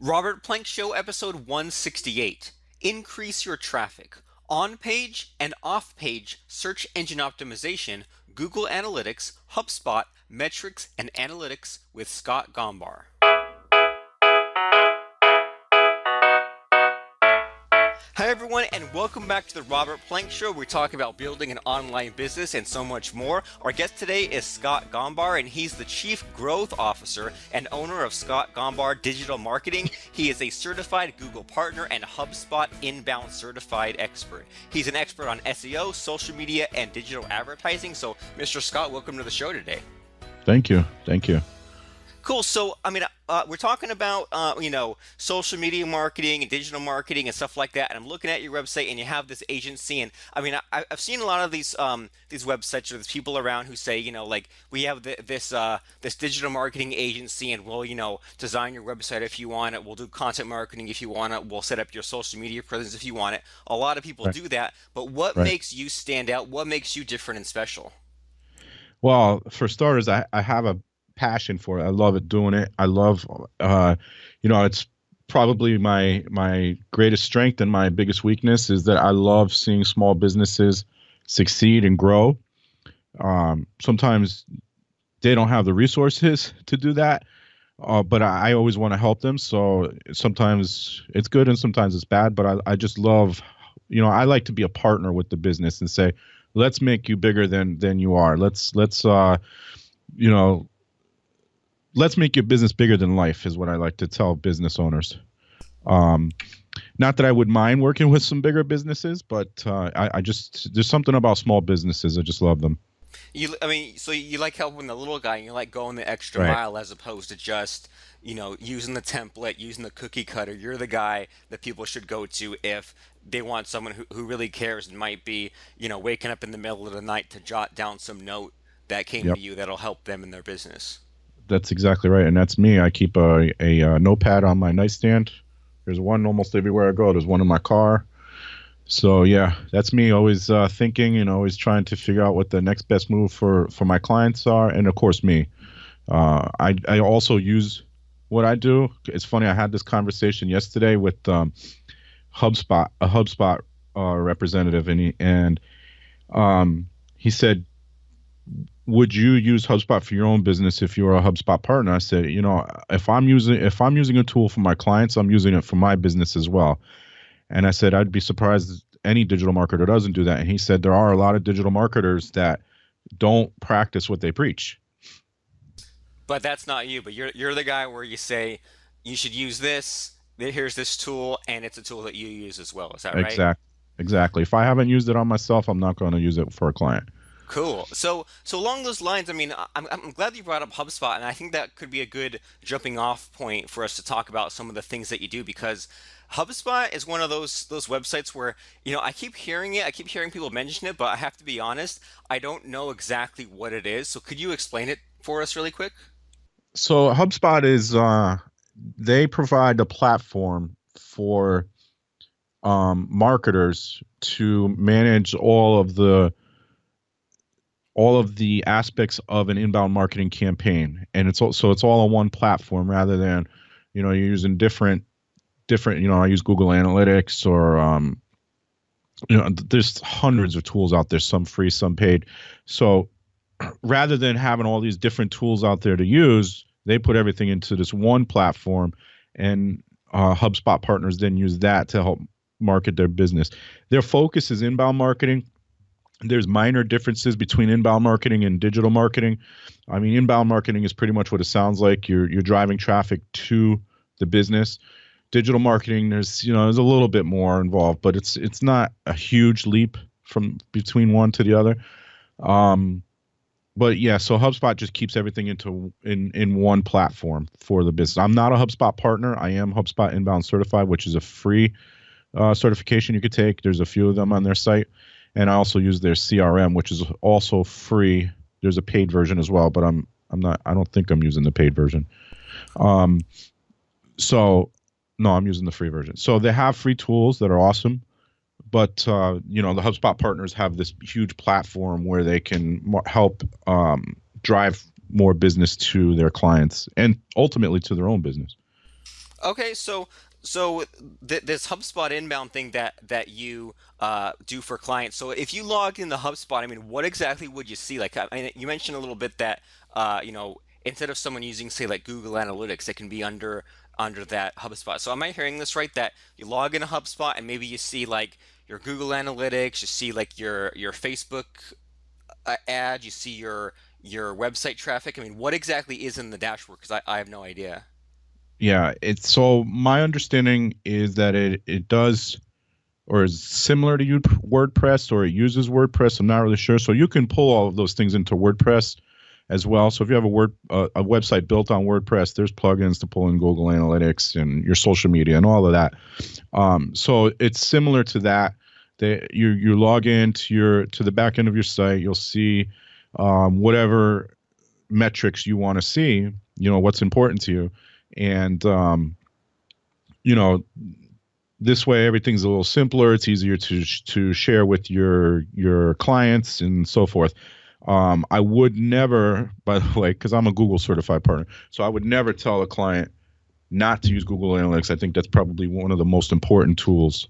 Robert Plank Show, episode 168. Increase your traffic. On page and off page search engine optimization, Google Analytics, HubSpot, metrics, and analytics with Scott Gombar. Hi, everyone, and welcome back to the Robert Plank Show. We're talking about building an online business and so much more. Our guest today is Scott Gombar, and he's the Chief Growth Officer and owner of Scott Gombar Digital Marketing. He is a certified Google partner and HubSpot inbound certified expert. He's an expert on SEO, social media, and digital advertising. So, Mr. Scott, welcome to the show today. Thank you. Thank you. Cool. So, we're talking about, social media marketing and digital marketing and stuff like that. And I'm looking at your website, and you have this agency. And I've seen a lot of these websites or there's people around who say, like we have this digital marketing agency, and we'll, design your website if you want it. We'll do content marketing if you want it. We'll set up your social media presence if you want it. A lot of people Right. do that. But what Right. makes you stand out? What makes you different and special? Well, for starters, I have a passion for it. I love it doing it. I love, it's probably my greatest strength and my biggest weakness is that I love seeing small businesses succeed and grow. Sometimes they don't have the resources to do that, but I always want to help them. So sometimes it's good and sometimes it's bad. But I just love, I like to be a partner with the business and say, let's make you bigger than you are. You know, let's make your business bigger than life is what I like to tell business owners. Um, Not that I would mind working with some bigger businesses, but I just there's something about small businesses. I just love them. So you like helping the little guy, and you like going the extra Right. mile as opposed to just, using the template, using the cookie cutter. You're the guy that people should go to if they want someone who really cares and might be, waking up in the middle of the night to jot down some note that came to Yep. you that'll help them in their business. That's exactly right, and that's me. I keep a notepad on my nightstand. There's one almost everywhere I go. There's one in my car. So yeah, that's me. Always thinking and always trying to figure out what the next best move for my clients are, and of course me. I also use what I do. It's funny. I had this conversation yesterday with a HubSpot representative, and he said, "Would you use HubSpot for your own business if you were a HubSpot partner?" I said, if I'm using a tool for my clients, I'm using it for my business as well. And I said, I'd be surprised if any digital marketer doesn't do that. And he said, there are a lot of digital marketers that don't practice what they preach. But that's not you. But you're the guy where you say you should use this. Here's this tool, and it's a tool that you use as well. Is that right? Exact, exactly. If I haven't used it on myself, I'm not going to use it for a client. Cool. So along those lines, I'm glad you brought up HubSpot, and I think that could be a good jumping off point for us to talk about some of the things that you do because HubSpot is one of those websites where, I keep hearing it, I keep hearing people mention it, but I have to be honest, I don't know exactly what it is. So could you explain it for us really quick? So HubSpot is they provide a platform for marketers to manage all of the aspects of an inbound marketing campaign, and it's all on one platform rather than you're using different. I use Google Analytics or there's hundreds of tools out there, some free, some paid. So rather than having all these different tools out there to use, they put everything into this one platform, and HubSpot partners then use that to help market their business. Their focus is inbound marketing. There's minor differences between inbound marketing and digital marketing. I mean, inbound marketing is pretty much what it sounds like. You're driving traffic to the business. Digital marketing, there's a little bit more involved, but it's not a huge leap from between one to the other. Um, but yeah, so HubSpot just keeps everything in one platform for the business. I'm not a HubSpot partner. I am HubSpot Inbound Certified, which is a free certification you could take. There's a few of them on their site, and I also use their CRM, which is also free. There's a paid version as well, but I'm not. I don't think I'm using the paid version. Um, so no, I'm using the free version. So they have free tools that are awesome, but the HubSpot partners have this huge platform where they can help drive more business to their clients and ultimately to their own business. Okay, this HubSpot inbound thing that you do for clients. So if you logged in the HubSpot, I mean, what exactly would you see? Like, I mean, you mentioned a little bit that instead of someone using, say, like Google Analytics, it can be under that HubSpot. So am I hearing this right? That you log in a HubSpot and maybe you see like your Google Analytics, you see like your Facebook ad, you see your website traffic. I mean, what exactly is in the dashboard? Because I have no idea. Yeah, it's so my understanding is that it does or is similar to WordPress or it uses WordPress. I'm not really sure. So you can pull all of those things into WordPress as well. So if you have a website built on WordPress, there's plugins to pull in Google Analytics and your social media and all of that. So it's similar to that. You log into to the back end of your site. You'll see whatever metrics you want to see. You know what's important to you, and you know this way everything's a little simpler. It's easier to share with your clients and so forth. I would never, by the way, because I'm a Google certified partner, so I would never tell a client not to use Google Analytics. I think that's probably one of the most important tools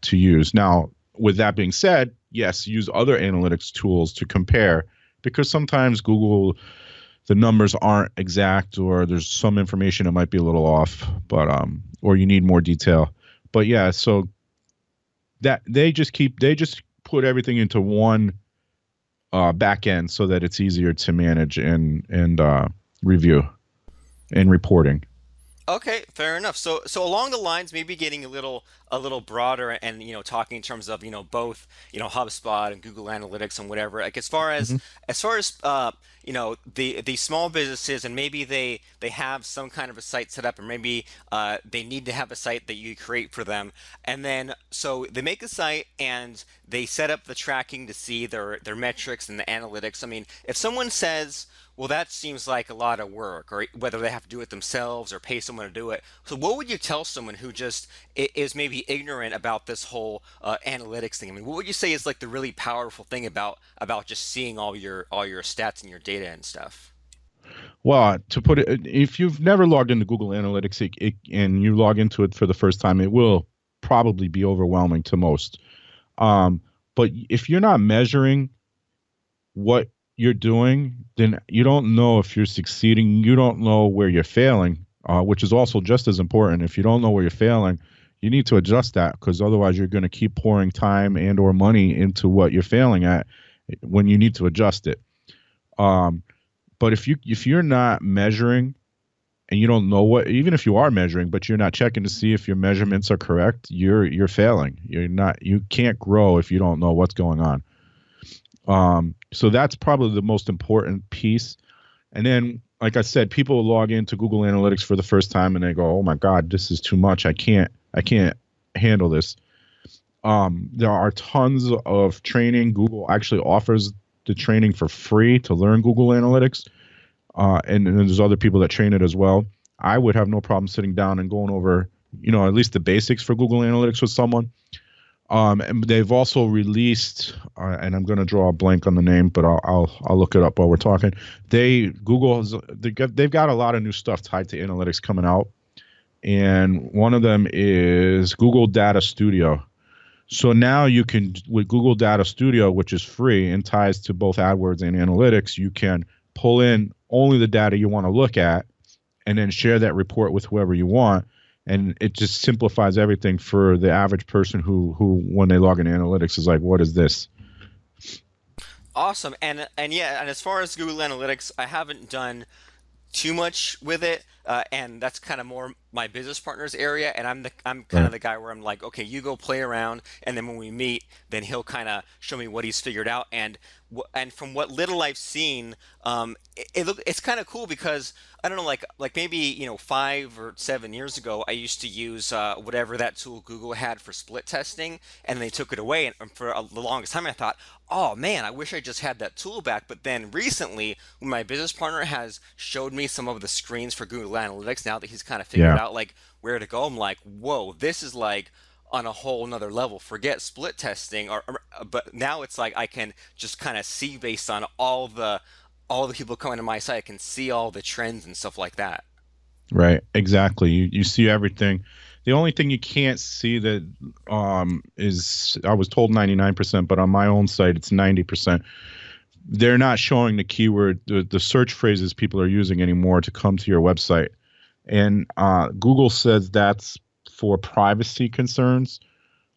to use. Now, with that being said, yes, use other analytics tools to compare because sometimes Google, the numbers aren't exact or there's some information that might be a little off, but or you need more detail. But yeah, so that they just put everything into one back end so that it's easier to manage and review and reporting. Okay, fair enough. So along the lines, maybe getting a little broader, and talking in terms of both HubSpot and Google Analytics and whatever. Like as far as the small businesses, and maybe they have some kind of a site set up, or maybe they need to have a site that you create for them, and then so they make a site and they set up the tracking to see their metrics and the analytics. I mean, if someone says, well, that seems like a lot of work, or whether they have to do it themselves or pay someone to do it. So, what would you tell someone who just is maybe ignorant about this whole analytics thing? I mean, what would you say is like the really powerful thing about just seeing all your stats and your data and stuff? Well, to put it, if you've never logged into Google Analytics and you log into it for the first time, it will probably be overwhelming to most. But if you're not measuring what you're doing, then you don't know if you're succeeding. You don't know where you're failing, which is also just as important. If you don't know where you're failing, you need to adjust that because otherwise you're going to keep pouring time and or money into what you're failing at when you need to adjust it. Um, but if you're not measuring and you don't know what, even if you are measuring, but you're not checking to see if your measurements are correct, you're failing. You can't grow if you don't know what's going on. So that's probably the most important piece. And then, like I said, people log into Google Analytics for the first time and they go, "Oh my God, this is too much. I can't handle this." There are tons of training. Google actually offers the training for free to learn Google Analytics, and there's other people that train it as well. I would have no problem sitting down and going over, at least the basics for Google Analytics with someone. And they've also released, and I'm going to draw a blank on the name, but I'll look it up while we're talking. They've got a lot of new stuff tied to analytics coming out, and one of them is Google Data Studio. So now you can, with Google Data Studio, which is free and ties to both AdWords and analytics, you can pull in only the data you want to look at and then share that report with whoever you want. And it just simplifies everything for the average person who when they log in analytics is like, what is this? Awesome. And yeah, and as far as Google Analytics, I haven't done too much with it, and that's kind of more my business partner's area. And I'm kind of Right. the guy where I'm like, okay, you go play around, and then when we meet, then he'll kind of show me what he's figured out. And from what little I've seen, it's kind of cool because I don't know, like maybe 5 or 7 years ago, I used to use whatever that tool Google had for split testing, and they took it away. And for the longest time, I thought, oh man, I wish I just had that tool back. But then recently, when my business partner has showed me some of the screens for Google Analytics, now that he's kind of figured Yeah. out like where to go, I'm like, whoa, this is like on a whole nother level. Forget split testing, but now it's like I can just kind of see based on all the people coming to my site. I can see all the trends and stuff like that. Right, exactly. You see everything. The only thing you can't see that is, I was told 99%, but on my own site it's 90%. They're not showing the keyword, the search phrases people are using anymore to come to your website. And Google says that's for privacy concerns.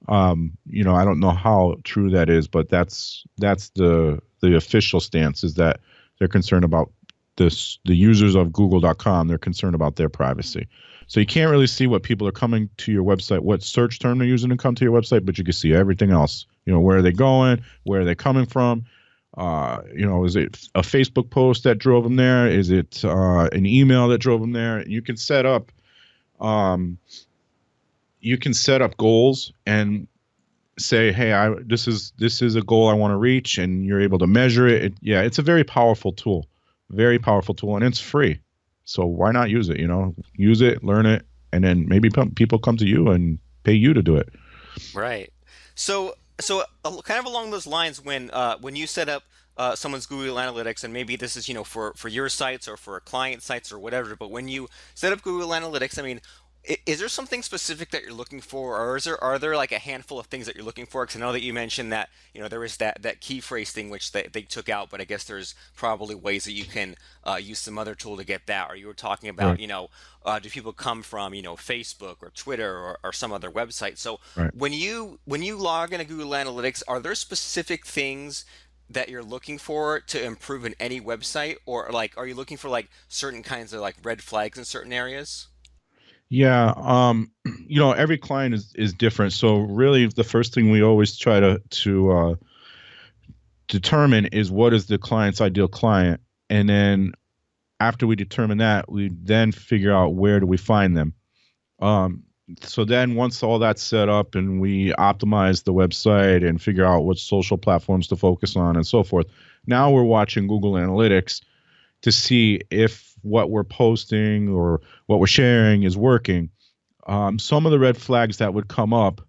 I don't know how true that is, but that's the official stance, is that they're concerned about the users of google.com. They're concerned about their privacy. So you can't really see what people are coming to your website, what search term they're using to come to your website, but you can see everything else. Where are they going? Where are they coming from? Is it a Facebook post that drove them there? Is it an email that drove them there? Um, you can set up goals and say, hey, this is a goal I want to reach, and you're able to measure it. Yeah, it's a very powerful tool, and it's free. So why not use it? Use it, learn it, and then maybe people come to you and pay you to do it. Right. So kind of along those lines, when you set up someone's Google Analytics, and maybe this is for your sites or for client sites or whatever, but when you set up Google Analytics, I mean, is there something specific that you're looking for, or are there like a handful of things that you're looking for? Because I know that you mentioned that there is that key phrase thing which they took out, but I guess there's probably ways that you can use some other tool to get that. Or you were talking about Right, do people come from Facebook or Twitter or some other website? So right. when you log into Google Analytics, are there specific things that you're looking for to improve in any website, or like are you looking for like certain kinds of like red flags in certain areas? Yeah, every client is different. So really, the first thing we always try to determine is what is the client's ideal client, and then after we determine that, we then figure out where do we find them. Um, so then once all that's set up and we optimize the website and figure out what social platforms to focus on and so forth, now we're watching Google Analytics to see if what we're posting or what we're sharing is working. Some of the red flags that would come up,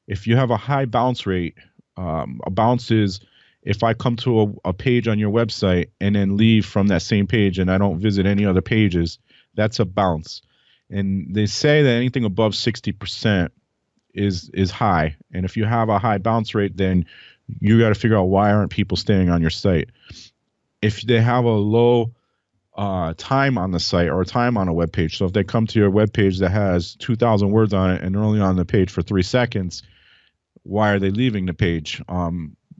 if you have a high bounce rate, a bounce is if I come to a page on your website and then leave from that same page and I don't visit any other pages, that's a bounce. And they say that anything above 60% is high. And if you have a high bounce rate, then you got to figure out why aren't people staying on your site. If they have a low time on the site or time on a web page, so if they come to your web page that has 2,000 words on it and they're only on the page for 3 seconds, why are they leaving the page?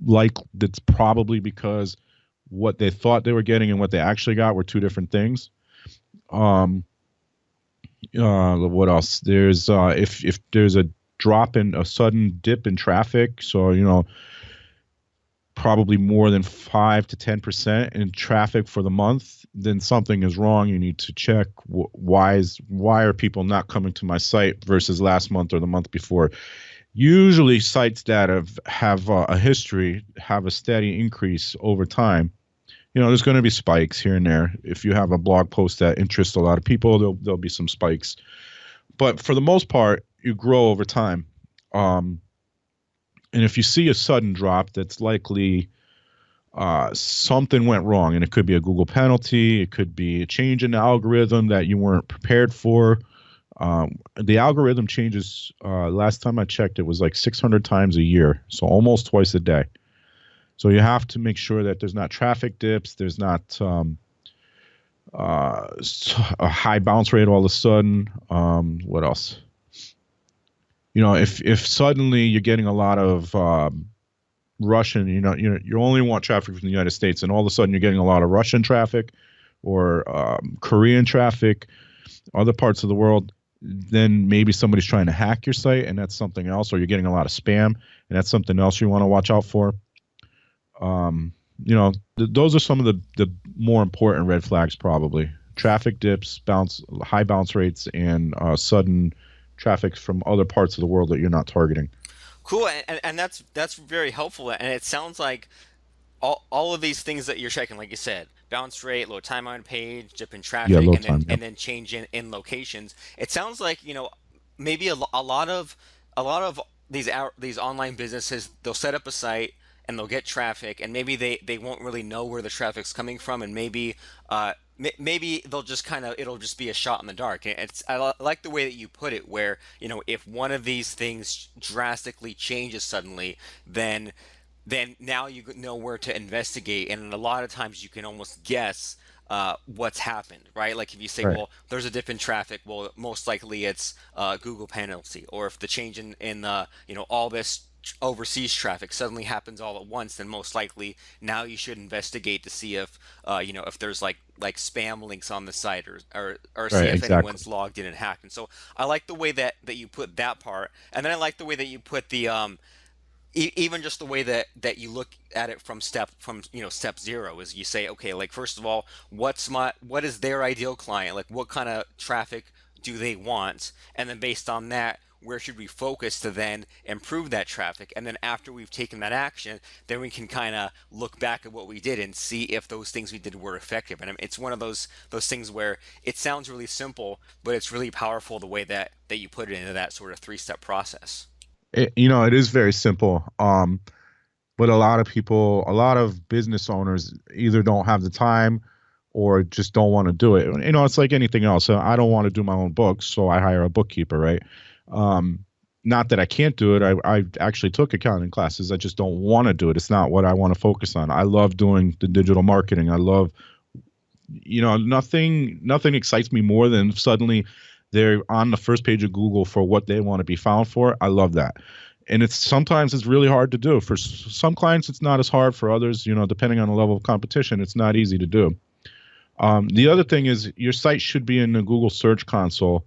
Like that's probably because what they thought they were getting and what they actually got were two different things. Um, what else? There's if there's a sudden dip in traffic, so probably more than 5 to 10% in traffic for the month, then something is wrong. You need to check why are people not coming to my site versus last month or the month before. Usually, sites that have a history have a steady increase over time. There's going to be spikes here and there. If you have a blog post that interests a lot of people, there'll be some spikes. But for the most part, you grow over time. Um, and if you see a sudden drop, that's likely something went wrong. And it could be a Google penalty. It could be a change in the algorithm that you weren't prepared for. The algorithm changes. Last time I checked, it was like 600 times a year, so almost twice a day. So you have to make sure that there's not traffic dips, there's not a high bounce rate all of a sudden. What else? If suddenly you're getting a lot of Russian, you only want traffic from the United States, and all of a sudden you're getting a lot of Russian traffic or Korean traffic, other parts of the world, then maybe somebody's trying to hack your site, and that's something else. Or you're getting a lot of spam, and that's something else you want to watch out for. Those are some of the more important red flags, probably. Traffic dips, high bounce rates, and sudden traffic from other parts of the world that you're not targeting. Cool, and that's very helpful. And it sounds like all of these things that you're checking, like you said, bounce rate, low time on page, dip in Yeah, traffic, low and then time. Yep. change in locations. It sounds like maybe a lot of these online businesses, they'll set up a site and they'll get traffic, and maybe they won't really know where the traffic's coming from, and maybe maybe they'll just kind of it'll just be a shot in the dark. I like the way that you put it, where if one of these things drastically changes suddenly, then now you know where to investigate, and a lot of times you can almost guess what's happened, right? Like if you say, Right. well, there's a dip in traffic, well, most likely it's Google penalty, or if the change in all this overseas traffic suddenly happens all at once, then most likely now you should investigate to see if if there's like spam links on the site, or see Right. if Exactly. anyone's logged in and hacked. And so I like the way that you put that part, and then I like the way that you put the even just the way that you look at it from step zero is you say, okay, like first of all, what is their ideal client, like what kind of traffic do they want, and then based on that, where should we focus to then improve that traffic, and then after we've taken that action, then we can kind of look back at what we did and see if those things we did were effective. And I mean, it's one of those things where it sounds really simple, but it's really powerful the way that you put it into that sort of three-step process. It is very simple. But a lot of people, a lot of business owners either don't have the time or just don't want to do it. It's like anything else. I don't want to do my own books, so I hire a bookkeeper, right? Um, Not that I can't do it. I actually took accounting classes. I just don't want to do it. It's not what I want to focus on. I love doing the digital marketing. I love, nothing excites me more than suddenly they're on the first page of Google for what they want to be found for. I love that. And sometimes it's really hard to do. For some clients, it's not as hard. For others, depending on the level of competition, it's not easy to do. The other thing is your site should be in the Google Search Console.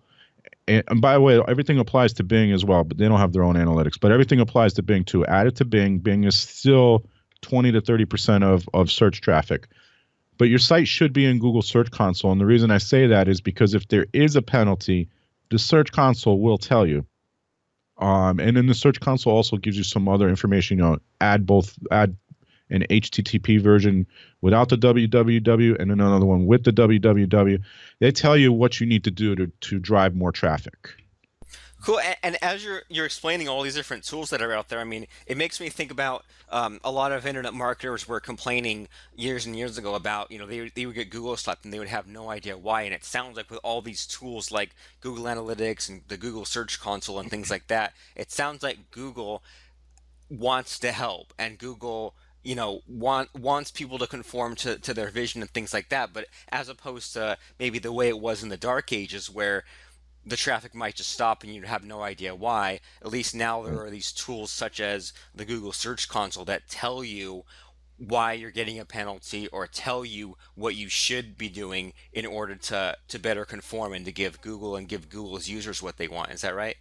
And by the way, everything applies to Bing as well, but they don't have their own analytics. But everything applies to Bing too. Add it to Bing. Bing is still 20 to 30% of search traffic. But your site should be in Google Search Console. And the reason I say that is because if there is a penalty, the Search Console will tell you. And then the Search Console also gives you some other information. Add an HTTP version without the www and another one with the www. They tell you what you need to do to drive more traffic. Cool. And as you're explaining all these different tools that are out there, I mean, it makes me think about a lot of internet marketers were complaining years and years ago about, they would get Google slapped and they would have no idea why. And it sounds like with all these tools like Google Analytics and the Google Search Console and things like that, it sounds like Google wants to help, and Google wants people to conform to their vision and things like that. But as opposed to maybe the way it was in the dark ages, where the traffic might just stop and you'd have no idea why. At least now there are these tools such as the Google Search Console that tell you why you're getting a penalty, or tell you what you should be doing in order to better conform and to give Google and give Google's users what they want. Is that right?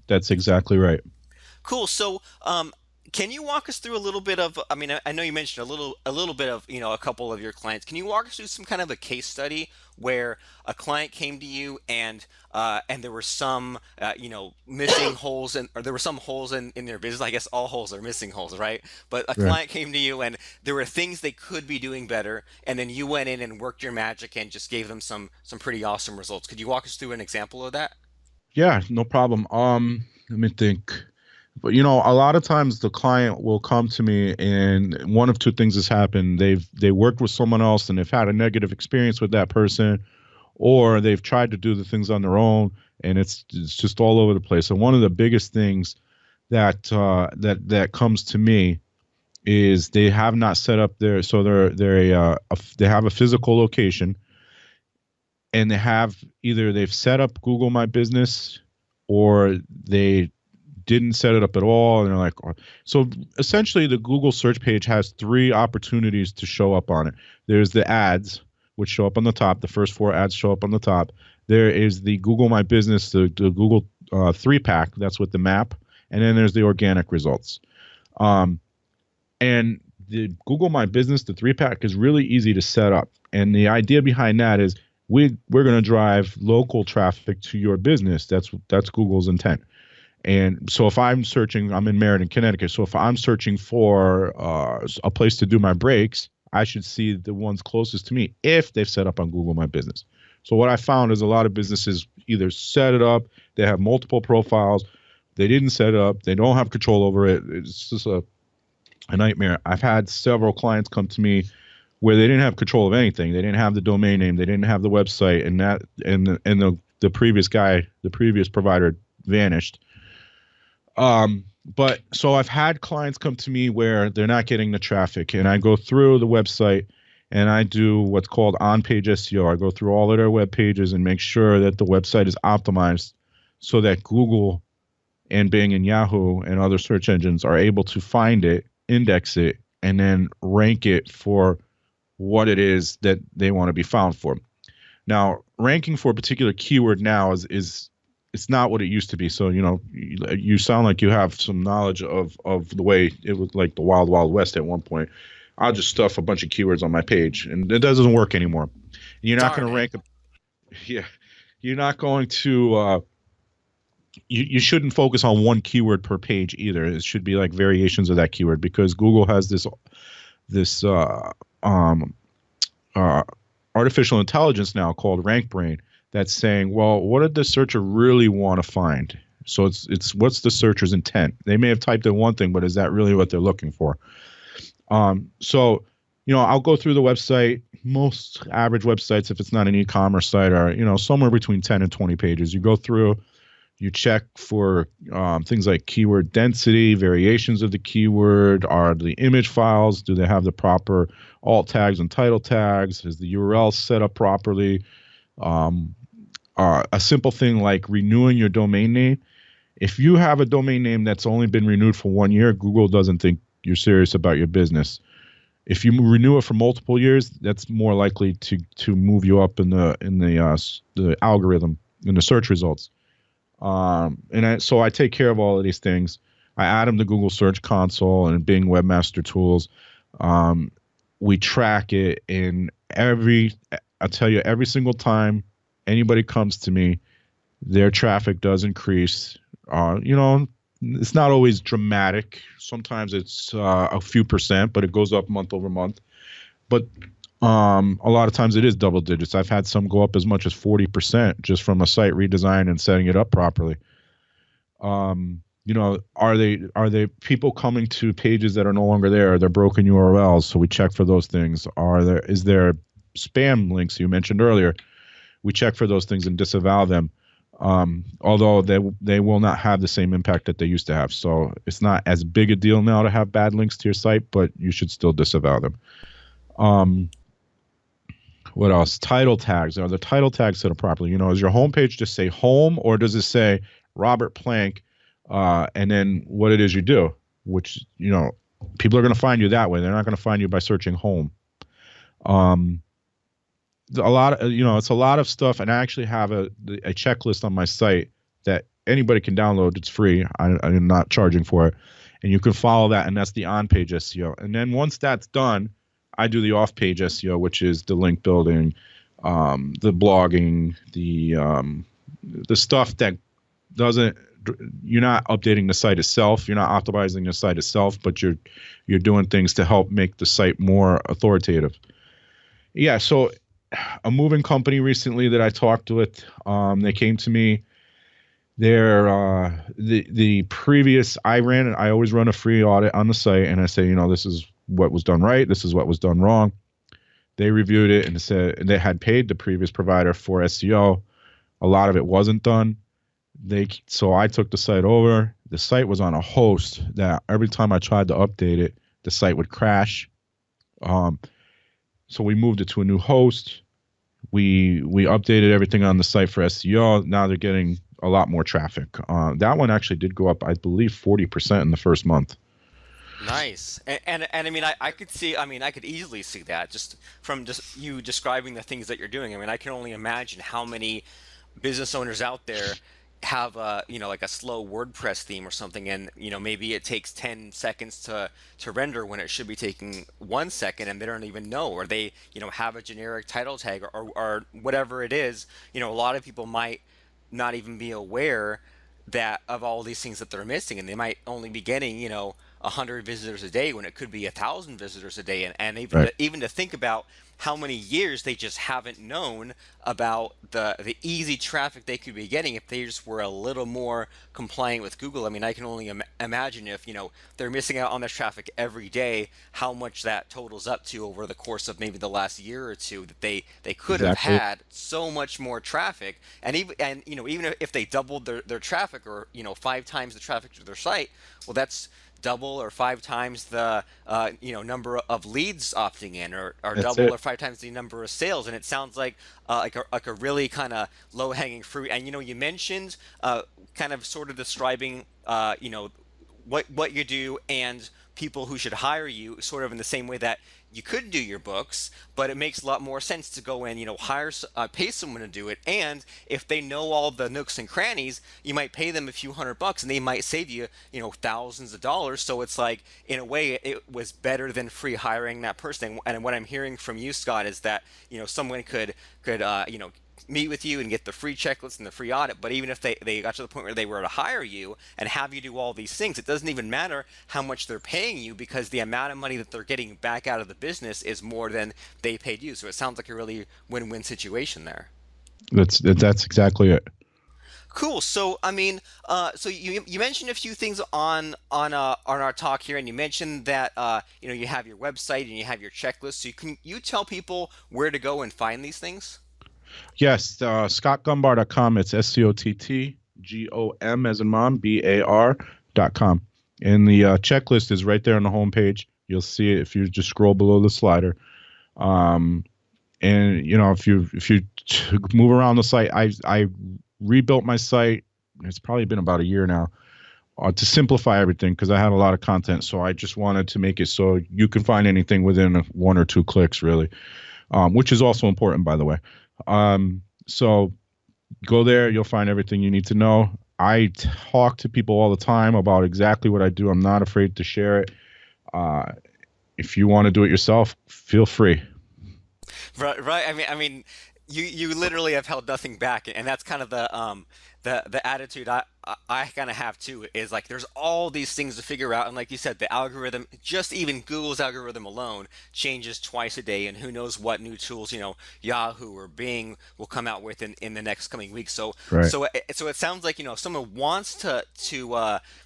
That's exactly right. Cool. So, can you walk us through a little bit of? I mean, I know you mentioned a little bit of, a couple of your clients. Can you walk us through some kind of a case study where a client came to you and there were some, missing holes, or there were some holes in their business. I guess all holes are missing holes, right? But a Right. client came to you and there were things they could be doing better, and then you went in and worked your magic and just gave them some pretty awesome results. Could you walk us through an example of that? Yeah, no problem. Let me think. But a lot of times the client will come to me and one of two things has happened. They worked with someone else and they've had a negative experience with that person, or they've tried to do the things on their own and it's just all over the place. And one of the biggest things that comes to me is they have not set up their so they have a physical location, and they've set up Google My Business, or they didn't set it up at all, and they're like, "Oh." So essentially the Google search page has three opportunities to show up on it. There's the ads, which show up on the top. The first four ads show up on the top. There is the Google My Business, the Google three pack, that's with the map, and then there's the organic results. um, and the Google My Business, the three pack, is really easy to set up. And the idea behind that is we're going to drive local traffic to your business. That's Google's intent. And so if I'm searching, I'm in Meriden, Connecticut. So if I'm searching for a place to do my breaks, I should see the ones closest to me if they've set up on Google My Business. So what I found is a lot of businesses either set it up, they have multiple profiles, they didn't set it up, they don't have control over it. It's just a nightmare. I've had several clients come to me where they didn't have control of anything. They didn't have the domain name. They didn't have the website, and the previous guy, the previous provider, vanished. But so I've had clients come to me where they're not getting the traffic, and I go through the website and I do what's called on-page SEO. I go through all of their web pages and make sure that the website is optimized so that Google and Bing and Yahoo and other search engines are able to find it, index it, and then rank it for what it is that they want to be found for. Now, ranking for a particular keyword now is it's not what it used to be. So, you sound like you have some knowledge of the way it was like the wild, wild west at one point. I'll just stuff a bunch of keywords on my page, and it doesn't work anymore. You're not going Darn to it. rank. Yeah, you're not going to. You shouldn't focus on one keyword per page either. It should be like variations of that keyword because Google has this um, uh, artificial intelligence now called Rank Brain that's saying, well, what did the searcher really want to find? So it's what's the searcher's intent? They may have typed in one thing, but is that really what they're looking for? So I'll go through the website. Most average websites, if it's not an e-commerce site, are somewhere between 10 and 20 pages. You go through, you check for things like keyword density, variations of the keyword. Are the image files, do they have the proper alt tags and title tags? Is the URL set up properly? Um, a simple thing like renewing your domain name. If you have a domain name that's only been renewed for 1 year, Google doesn't think you're serious about your business. If you renew it for multiple years, that's more likely to move you up in the algorithm in the search results. So I take care of all of these things. I add them to Google Search Console and Bing Webmaster Tools. We track it, and I'll tell you, every single time anybody comes to me, their traffic does increase. It's not always dramatic. Sometimes it's a few percent, but it goes up month over month. But a lot of times it is double digits. I've had some go up as much as 40% just from a site redesign and setting it up properly. Are they people coming to pages that are no longer there? They're broken URLs, so we check for those things. Is there spam links you mentioned earlier? We check for those things and disavow them. Although they will not have the same impact that they used to have. So it's not as big a deal now to have bad links to your site, but you should still disavow them. What else? Title tags. Are the title tags set up properly? Does your homepage just say home, or does it say Robert Plank, and then what it is you do? Which, people are going to find you that way. They're not going to find you by searching home. It's a lot of stuff, and I actually have a checklist on my site that anybody can download. It's free. I'm not charging for it, and you can follow that, and that's the on-page SEO. And then once that's done, I do the off-page SEO, which is the link building, the blogging, the stuff that doesn't. You're not updating the site itself. You're not optimizing the site itself, but you're doing things to help make the site more authoritative. Yeah. So a moving company recently that I talked with, they came to me. The previous I always run a free audit on the site, and I say, this is what was done right, this is what was done wrong. They reviewed it and said they had paid the previous provider for SEO. A lot of it wasn't done. So I took the site over. The site was on a host that every time I tried to update it, the site would crash. So we moved it to a new host. We updated everything on the site for SEO. Now they're getting a lot more traffic. That one actually did go up, I believe, 40% in the first month. Nice. And I mean, I could see, I mean, I could easily see that just from just you describing the things that you're doing. I mean, I can only imagine how many business owners out there have like a slow WordPress theme or something, and maybe it takes 10 seconds to render when it should be taking 1 second, and they don't even know, or they have a generic title tag, or whatever it is. A lot of people might not even be aware that of all these things that they're missing, and they might only be getting 100 visitors a day when it could be 1,000 visitors a day, and Right. even to think about how many years they just haven't known about the easy traffic they could be getting if they just were a little more compliant with Google. I mean, I can only imagine if they're missing out on this traffic every day, how much that totals up to over the course of maybe the last year or two, that they could have Exactly. had so much more traffic. And even if they doubled their traffic, or 5 times the traffic to their site, well, that's double or 5 times the number of leads opting in, or That's double it. or 5 times the number of sales. And it sounds like a really kind of low hanging fruit. And you mentioned kind of sort of describing what you do and people who should hire you, sort of in the same way that you could do your books, but it makes a lot more sense to go in, pay someone to do it. And if they know all the nooks and crannies, you might pay them a few $100 and they might save you, thousands of dollars. So it's like, in a way, it was better than free hiring that person. And what I'm hearing from you, Scott, is that, someone could meet with you and get the free checklist and the free audit. But even if they got to the point where they were to hire you and have you do all these things, it doesn't even matter how much they're paying you, because the amount of money that they're getting back out of the business is more than they paid you. So it sounds like a really win-win situation there. That's exactly it. Cool. So I mean, so you mentioned a few things on our talk here, and you mentioned that you have your website and you have your checklist. So you tell people where to go and find these things? Yes, scottgombar.com. It's SCOTTGOM as in mom, BAR.com. And the checklist is right there on the homepage. You'll see it if you just scroll below the slider. Um, and if you move around the site, I rebuilt my site. It's probably been about a year now, to simplify everything, because I had a lot of content. So I just wanted to make it so you can find anything within 1 or 2 clicks, really, which is also important, by the way. So go there, you'll find everything you need to know. I talk to people all the time about exactly what I do. I'm not afraid to share it. If you want to do it yourself, feel free. Right, right. I mean, you literally have held nothing back, and that's kind of the attitude I kind of have too. Is like, there's all these things to figure out, and like you said, the algorithm, just even Google's algorithm alone, changes twice a day, and who knows what new tools Yahoo or Bing will come out with in the next coming weeks. So Right. so it sounds like, if someone wants to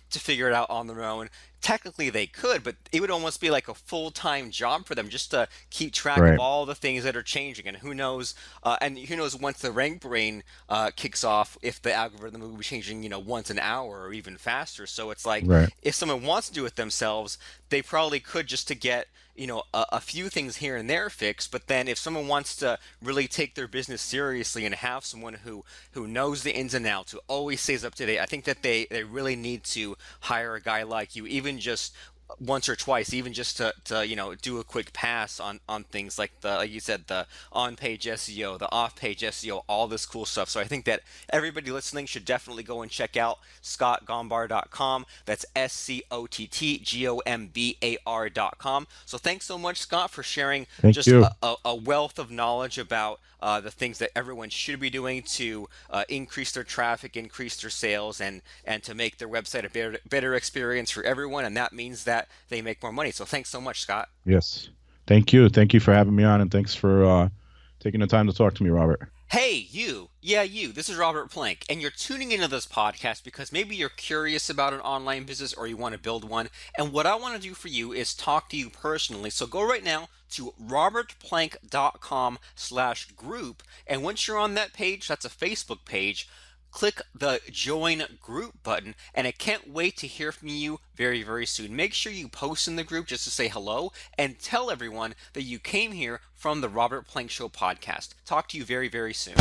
figure it out on their own, technically they could, but it would almost be like a full-time job for them just to keep track of Right. all the things that are changing. And who knows once the rank brain kicks off, if the algorithm will be changing, once an hour or even faster. So it's like, Right. if someone wants to do it themselves, they probably could, just to get a few things here and there fixed. But then if someone wants to really take their business seriously and have someone who knows the ins and outs, who always stays up to date, I think that they really need to hire a guy like you, even just once or twice, even just to do a quick pass on things like, like you said, the on-page SEO, the off-page SEO, all this cool stuff. So I think that everybody listening should definitely go and check out scottgombar.com. That's SCOTTGOMBAR.com. So thanks so much, Scott, for sharing Thank just you. a wealth of knowledge about the things that everyone should be doing to increase their traffic, increase their sales, and to make their website a better experience for everyone. And that means that they make more money. So thanks so much, Scott. Yes. Thank you. Thank you for having me on, and thanks for taking the time to talk to me, Robert. Hey, you. Yeah, you. This is Robert Plank, and you're tuning into this podcast because maybe you're curious about an online business or you want to build one. And what I want to do for you is talk to you personally. So go right now to robertplank.com/group. And once you're on that page, that's a Facebook page, click the join group button, and I can't wait to hear from you very, very soon. Make sure you post in the group just to say hello, and tell everyone that you came here from the Robert Plank Show podcast. Talk to you very, very soon.